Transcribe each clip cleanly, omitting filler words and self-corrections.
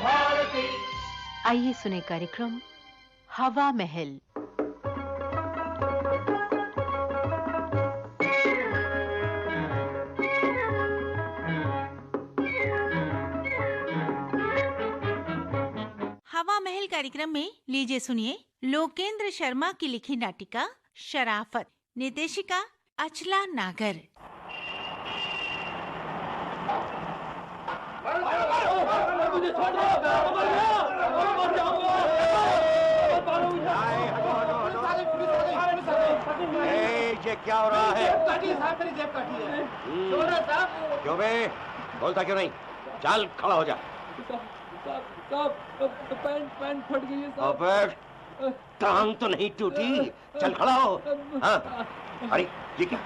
भारती। आइए सुने कार्यक्रम हवा महल। हवा महल कार्यक्रम में लीजिए सुनिए लोकेंद्र शर्मा की लिखी नाटिका शराफत, निर्देशिका अचला नागर। ये क्या हो रहा है? जेब काटी है। क्यों बे? बोलता क्यों नहीं? चल खड़ा हो जा। पैंट फट गई है साहब। अबे टांग तो नहीं टूटी, चल खड़ा हो। हाँ, अरे ये क्या?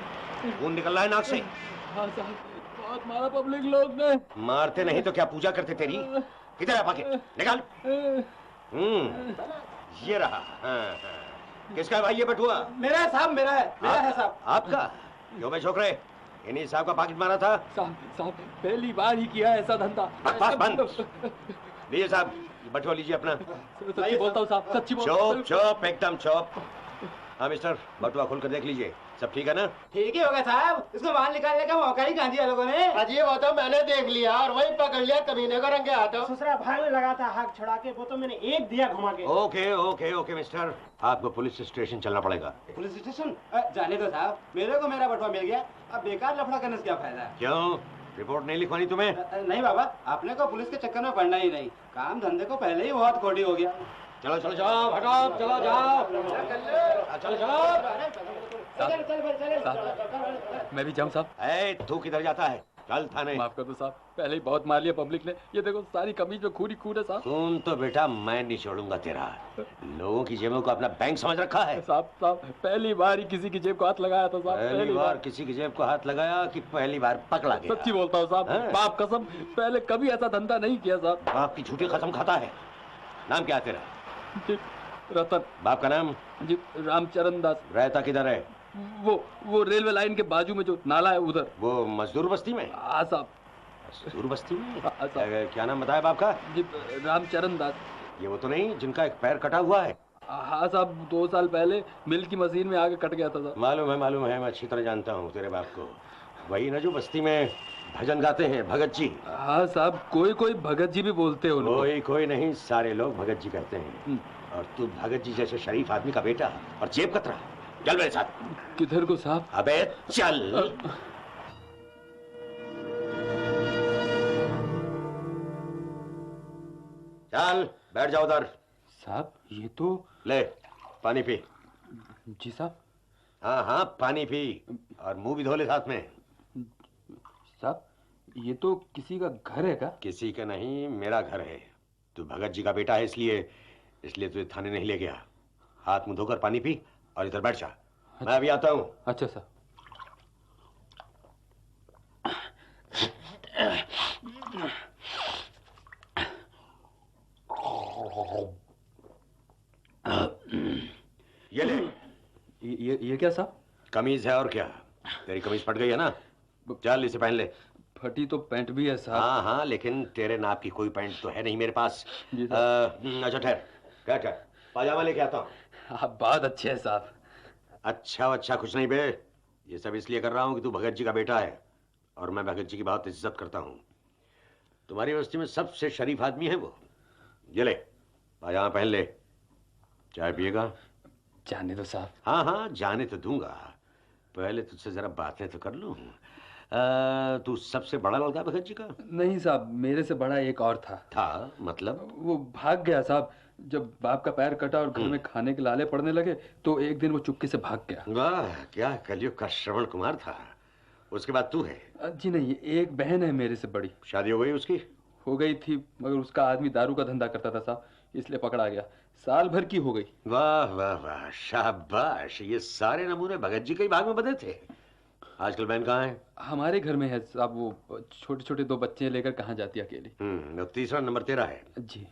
खून निकल रहा है नाक से। हाँ साहब, बहुत मारा पब्लिक लोग ने। मारते नहीं तो क्या पूजा करते तेरी? किधर है पाके? निकाल। ये रहा। हाँ। किसका है भाई ये बटुआ? मेरा है साहब, मेरा है साहब। आपका? क्यों बे छोकरे, इन्हीं साहब का पाकिट मारा था? साहब पहली बार ही किया ऐसा धंधा। बकवास बंद। लीजिए साहब, बटुआ लीजिए अपना। सच्ची बोलता हूँ साहब, सच्ची बोलता हूँ। चुप एकदम चुप। हाँ मिस्टर, बटुआ खोल कर देख लीजिए, सब ठीक है ना? ठीक ही होगा साहब, इसको बाहर निकालने का मौका ही कहाँ दिया लोगों ने। अजी वो तो मैंने देख लिया और वही पकड़ लिया कमीने को रंगे हाथों। ससुरा भागने लगा था हाथ छुड़ा के, वो तो मैंने एक दिया घुमा के। ओके ओके ओके मिस्टर, आपको पुलिस स्टेशन चलना पड़ेगा। Police station? जाने दो साहब, मेरे को मेरा बटुआ मिल गया, अब बेकार लफड़ा करने से क्या फायदा है? क्यों, रिपोर्ट नहीं लिखवानी तुम्हें? नहीं बाबा, आपने को पुलिस के चक्कर में पड़ना ही नहीं, काम धंधे को पहले ही बहुत खोटी हो गया। चलो चलो जाओ, हटाओ, चलो जाओ, चलो चलो। मैं भी जाऊँ साहब? तू किधर जाता है? चल थाने। माफ कर दो साहब, पहले ही बहुत मार लिया पब्लिक ने। ये देखो सारी कमीज में खून ही खून है साहब। खून तो बेटा मैं नहीं छोड़ूंगा तेरा। लोगों की जेबों को अपना बैंक समझ रखा है? साहब पहली बार ही किसी की जेब को हाथ लगाया था साहब। पहली बार किसी की जेब को हाथ लगाया कि पहली बार पकड़ा गया? सच्ची बोलता हूँ साहब, बाप कसम, पहले कभी ऐसा धंधा नहीं किया साहब। बाप की झूठी कसम खाता है? नाम क्या तेरा? जी रतन। बाप का नाम? जी रामचरण दास। रहता किधर है? वो रेलवे लाइन के बाजू में जो नाला है उधर। वो मजदूर बस्ती में? हाँ साहब। मजदूर बस्ती में? हाँ साहब। क्या नाम बताया बाप का? जी रामचरण दास। ये वो तो नहीं जिनका एक पैर कटा हुआ है? हाँ साहब, 2 साल पहले मिल की मशीन में आके कट गया था साहब। मालूम है, मैं अच्छी तरह जानता हूँ तेरे बाप को। वही ना जो बस्ती में भजन गाते हैं, भगत जी? हाँ साहब, कोई भगत जी भी बोलते हो। कोई नहीं, सारे लोग भगत जी कहते हैं। और तू भगत जी जैसे शरीफ आदमी का बेटा और जेब कतरा। चल मेरे साथ। किधर को साहब? अबे चल। चल बैठ जाओ उधर। साहब ये तो। ले पानी पी। जी साहब। हाँ पानी पी और मुंह भी धो ले साथ में। साहब ये तो किसी का घर है क्या? किसी का नहीं, मेरा घर है। तू भगत जी का बेटा है, इसलिए तुझे थाने नहीं ले गया। हाथ मुंह धोकर पानी पी और इधर बैठ जा। अच्छा। मैं अभी आता हूँ। अच्छा साहब। ये ले। ये क्या साहब? कमीज है और क्या? तेरी कमीज फट गई है ना? चल इसे पहन ले। फटी तो पैंट भी है साहब। हाँ लेकिन तेरे नाप की कोई पैंट तो है नहीं मेरे पास। अच्छा ठहर, पाजामा लेके आता हूँ। आप बात अच्छे है साहब। अच्छा कुछ नहीं बे, ये सब इसलिए कर रहा हूँ कि तू भगत जी का बेटा है और मैं भगत जी की बहुत इज्जत करता हूँ। तुम्हारी बस्ती में सबसे शरीफ आदमी है वो। ये ले पाजामा पहन ले। चाय पिएगा? जाने दो साहब। हाँ जाने तो दूंगा, पहले तुझसे जरा बातें तो कर लूँ। तू सबसे बड़ा लड़का भगत जी का? नहीं साहब, मेरे से बड़ा एक और था। मतलब? वो भाग गया साहब। जब बाप का पैर कटा और घर में खाने के लाले पड़ने लगे तो एक दिन वो चुपके से भाग गया। वाह, क्या कलयुग का श्रवण कुमार था। उसके बाद तू है? जी नहीं, एक बहन है मेरे से बड़ी। शादी हो गई उसकी? हो गई थी, मगर उसका आदमी दारू का धंधा करता था साहब, इसलिए पकड़ा गया। साल भर की हो गई। वाह शाबाश, ये सारे नमूने भगत जी के ही भाग में बंधे थे। आजकल बहन कहाँ है? हमारे घर में है साहब। वो छोटे छोटे 2 बच्चे लेकर कहाँ जाती अकेली। तीसरा नंबर तेरा है? जी।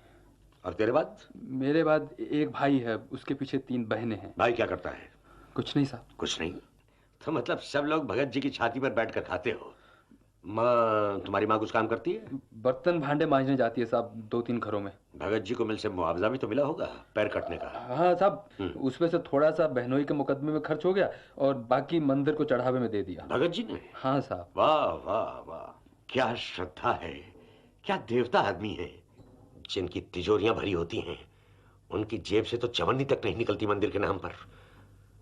और तेरे बाद? मेरे बाद एक भाई है, उसके पीछे 3 बहनें हैं। भाई क्या करता है? कुछ नहीं साहब। कुछ नहीं? तो मतलब सब लोग भगत जी की छाती पर बैठकर खाते हो? माँ, तुम्हारी माँ कुछ काम करती है? बर्तन भांडे मांजने जाती है साहब, 2-3 घरों में। भगत जी को मिल से मुआवजा भी तो मिला होगा पैर कटने का। हाँ साहब, उसमें से थोड़ा सा बहनोई के मुकदमे में खर्च हो गया और बाकी मंदिर को चढ़ावे में दे दिया। भगत जी ने? हाँ साहब। वाह वाह वाह, क्या श्रद्धा है, क्या देवता आदमी है। जिनकी तिजोरियां भरी होती हैं उनकी जेब से तो चवन्नी तक नहीं निकलती मंदिर के नाम पर।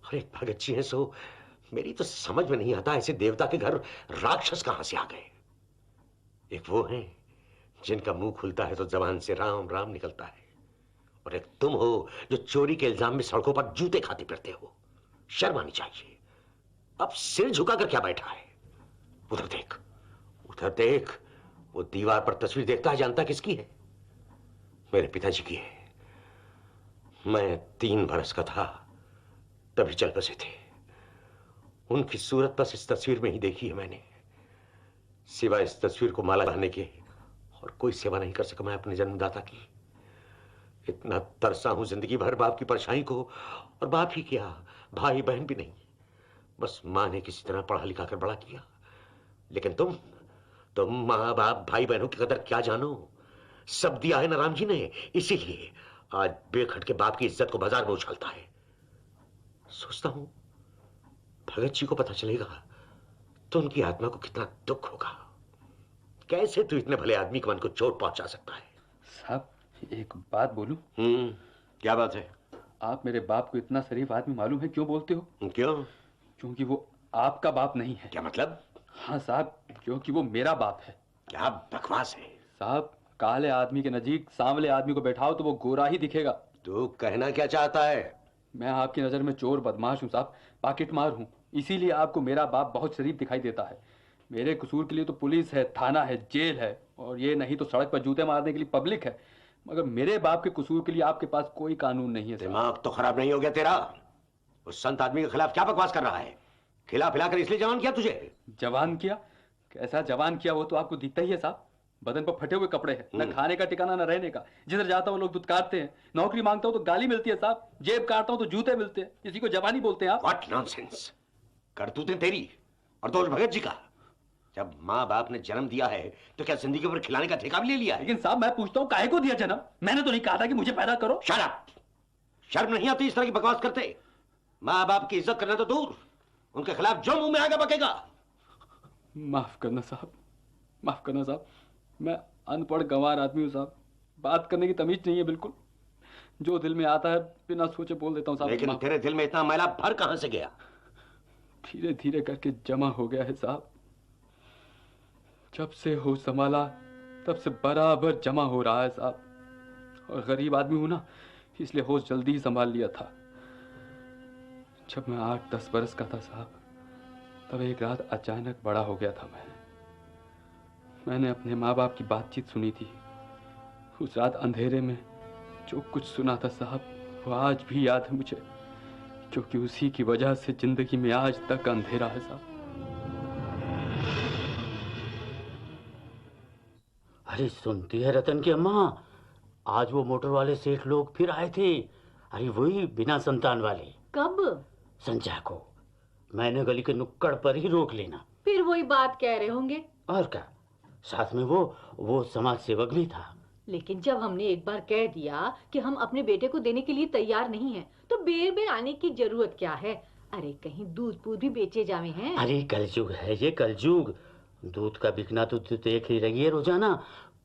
और एक भगत जी हैं सो मेरी तो समझ में नहीं आता ऐसे देवता के घर राक्षस कहां से आ गए। एक वो हैं जिनका मुंह खुलता है तो जबान से राम राम निकलता है, और एक तुम हो जो चोरी के इल्जाम में सड़कों पर जूते खाते फिरते हो। शर्म आनी चाहिए। अब सिर झुकाकर क्या बैठा है? उधर देख, उधर देख, वो दीवार पर तस्वीर देखता है, जानता किसकी है? मेरे पिताजी की है। मैं 3 बरस का था तभी चल बसे थे। उनकी सूरत बस इस तस्वीर में ही देखी है मैंने। सिवाय इस तस्वीर को माला बनाने के और कोई सेवा नहीं कर सका मैं अपने जन्मदाता की। इतना तरसा हूं जिंदगी भर बाप की परछाई को, और बाप ही क्या, भाई बहन भी नहीं। बस मां ने किसी तरह पढ़ा लिखा कर बड़ा किया। लेकिन तुम माँ बाप भाई बहनों की कदर क्या जानो? सब दिया है ना राम जी ने, इसीलिए आज बेखट के बाप की इज्जत को बाजार में उछालता है। सोचता हूं भगत जी को पता चलेगा तो उनकी आत्मा को कितना दुख होगा। कैसे तू इतने भले आदमी के मन को चोट पहुंचा सकता है? साहब, एक बात बोलूं? क्या बात है? आप मेरे बाप को इतना शरीफ आदमी मालूम है क्यों बोलते हो? क्यों? क्योंकि वो आपका बाप नहीं है। क्या मतलब? हाँ साहब, क्योंकि वो मेरा बाप है। क्या बकवास है साहब, काले आदमी के नजीक सांवले आदमी को बैठाओ तो वो गोरा ही दिखेगा। तू कहना क्या चाहता है? मैं आपकी नजर में चोर बदमाश हूँ साहब, पॉकेट मार हूँ, इसीलिए आपको मेरा बाप बहुत शरीफ दिखाई देता है। मेरे कसूर के लिए तो पुलिस है, थाना है, जेल है, और ये नहीं तो सड़क पर जूते मारने के लिए पब्लिक है। मगर मेरे बाप के कसूर के लिए आपके पास कोई कानून नहीं है। दिमाग तो खराब नहीं हो गया तेरा? उस संत आदमी के खिलाफ क्या बकवास कर रहा है? खिला पिलाकर इसलिए जवान किया तुझे? जवान किया? कैसा जवान किया वो तो आपको दिखता ही है साहब। बदन पर फटे हुए कपड़े हैं, न खाने का ठिकाना न रहने का। जिधर जाता हूँ लोग दुत्कारते हैं, नौकरी मांगता हूँ तो गाली मिलती है साहब, जेब काटता हूँ तो जूते मिलते हैं। इसी को जवानी बोलते हैं आप? What nonsense! करतूतें तेरी और दोष भगत जी का। जब माँ बाप ने जन्म दिया है तो क्या जिंदगी भर खिलाने का ठेका भी ले लिया है? लेकिन साहब, मैं पूछता हूँ काहे को दिया जन्म? मैंने तो नहीं कहा था कि मुझे पैदा करो। Shut up! शर्म नहीं आती इस तरह की बकवास करते? माँ बाप की इज्जत करना तो दूर, उनके खिलाफ जो मुंह में आगे बकेगा। माफ करना साहब, माफ करना साहब। मैं अनपढ़ गंवार आदमी हूँ साहब, बात करने की तमीज नहीं है बिल्कुल। जो दिल में आता है बिना सोचे बोल देता हूँ साहब। लेकिन तेरे दिल में इतना मैला भर कहां से गया? धीरे धीरे करके जमा हो गया है साहब। जब से होश संभाला तब से बराबर जमा हो रहा है साहब। और गरीब आदमी हूं ना, इसलिए होश जल्दी ही संभाल लिया था। जब मैं 8-10 बरस का था साहब, तब एक रात अचानक बड़ा हो गया था। मैंने अपने माँ बाप की बातचीत सुनी थी। उस रात अंधेरे में जो कुछ सुना था साहब, वो आज भी याद है मुझे, क्योंकि उसी की वजह से जिंदगी में आज तक अंधेरा है साहब। अरे सुनती है रतन की अम्मा, आज वो मोटर वाले सेठ लोग फिर आए थे। अरे वही बिना संतान वाले। कब? संजय को मैंने गली के नुक्कड़ पर ही रोक लेना। फिर वही बात कह रहे होंगे। और क्या, साथ में वो समाज सेवक भी था। लेकिन जब हमने एक बार कह दिया कि हम अपने बेटे को देने के लिए तैयार नहीं हैं, तो बेर बेर आने की जरूरत क्या है? अरे कहीं दूध पूध भी बेचे जावे हैं। अरे कलयुग है ये, कलयुग। दूध का बिकना तो देख ही रही है रोजाना,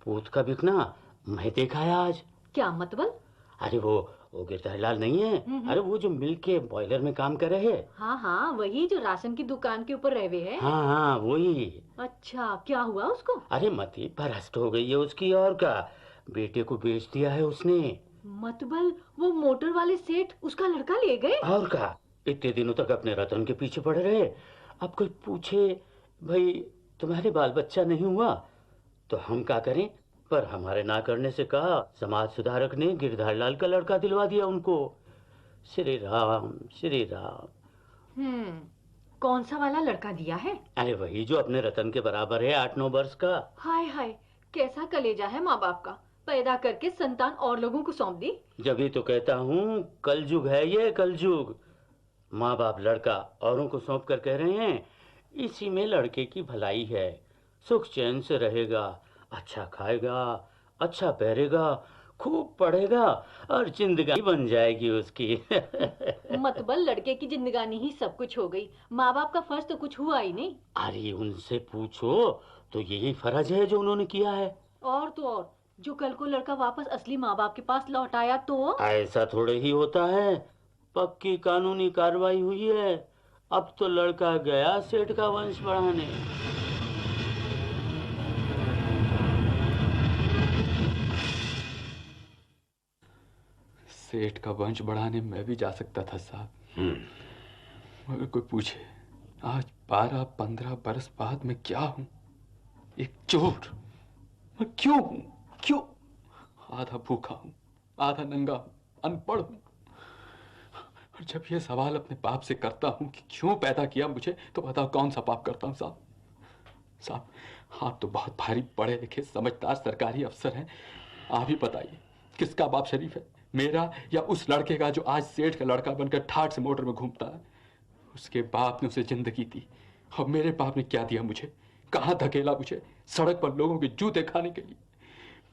पूत का बिकना मैं देखा है आज। क्या मतलब? अरे वो गिरधारीलाल नहीं है? अरे वो जो मिल के बॉयलर में काम कर रहे हैं। हाँ हाँ, वही जो राशन की दुकान के ऊपर रहवे है। हाँ हाँ वही। अच्छा, क्या हुआ उसको? अरे मती भ्रष्ट हो गई है उसकी, और का बेटे को बेच दिया है उसने। मतलब वो मोटर वाले सेठ उसका लड़का ले गए? और का, इतने दिनों तक अपने रतन के पीछे पड़े रहे। अब कोई पूछे भाई तुम्हारे बाल बच्चा नहीं हुआ तो हम क्या करें? पर हमारे ना करने से कहा समाज सुधारक ने गिरधारीलाल का लड़का दिलवा दिया उनको। श्री राम श्री राम। कौन सा वाला लड़का दिया है? अरे वही जो अपने रतन के बराबर है, 8-9 वर्ष का। हाय हाय, कैसा कलेजा है माँ बाप का, पैदा करके संतान और लोगों को सौंप दी। जब ही तो कहता हूँ कलयुग है ये, कलयुग। माँ बाप लड़का औरों को सौंप कर कह रहे हैं इसी में लड़के की भलाई है। सुख चैन से रहेगा, अच्छा खाएगा, अच्छा पहनेगा, खूब पढ़ेगा और जिंदगी बन जाएगी उसकी। मतबल लड़के की जिंदगानी ही सब कुछ हो गई, माँ बाप का फर्ज तो कुछ हुआ ही नहीं। अरे उनसे पूछो तो यही फर्ज है जो उन्होंने किया है। और तो और, जो कल को लड़का वापस असली माँ बाप के पास लौट आया तो ऐसा थोड़े ही होता है, पक्की कानूनी कार्रवाई हुई है। अब तो लड़का गया सेठ का वंश बढ़ाने। सेठ का वंश बढ़ाने मैं भी जा सकता था साहब, मगर कोई पूछे आज 12-15 बरस बाद मैं क्या हूं? एक चोर। मैं क्यों हूं? क्यों? आधा भूखा हूं, आधा नंगा हूं, अनपढ़ हूं। और जब ये सवाल अपने बाप से करता हूं कि क्यों पैदा किया मुझे, तो बताओ कौन सा पाप करता हूं साहब? साहब आप तो बहुत भारी पढ़े लिखे समझदार सरकारी अफसर हैं, आप ही बताइए किसका बाप शरीफ है, मेरा या उस लड़के का जो आज सेठ का लड़का बनकर ठाट से मोटर में घूमता है? उसके बाप ने उसे जिंदगी दी और मेरे बाप ने क्या दिया मुझे? कहां धकेला मुझे? सड़क पर लोगों के जूते खाने के लिए।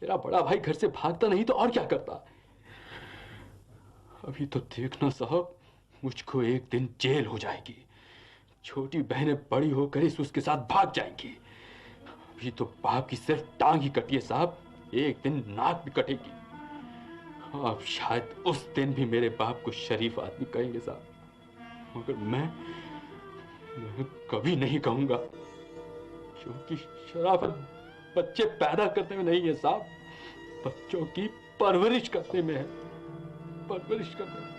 मेरा बड़ा भाई घर से भागता नहीं तो और क्या करता? अभी तो देखना साहब, मुझको एक दिन जेल हो जाएगी, छोटी बहनें बड़ी होकर इस उसके साथ भाग जाएंगी। अभी तो बाप की सिर्फ टांग ही कटी है साहब, एक दिन नाक भी कटेगी। अब शायद उस दिन भी मेरे बाप को शरीफ आदमी कहेंगे साहब, मगर मैं कभी नहीं कहूंगा, क्योंकि शराफत बच्चे पैदा करने में नहीं है साहब, बच्चों की परवरिश करने में है, परवरिश करने में।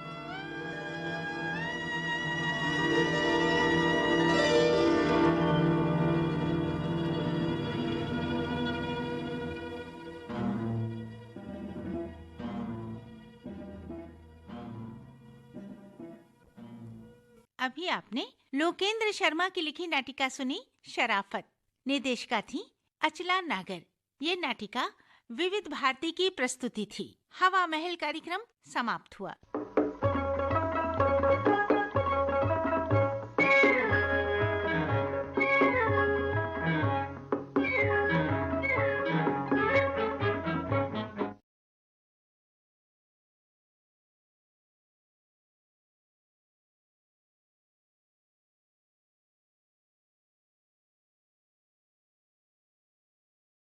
अभी आपने लोकेंद्र शर्मा की लिखी नाटिका सुनी शराफत। निर्देशिका थी अचला नागर। ये नाटिका विविध भारती की प्रस्तुति थी। हवा महल कार्यक्रम समाप्त हुआ।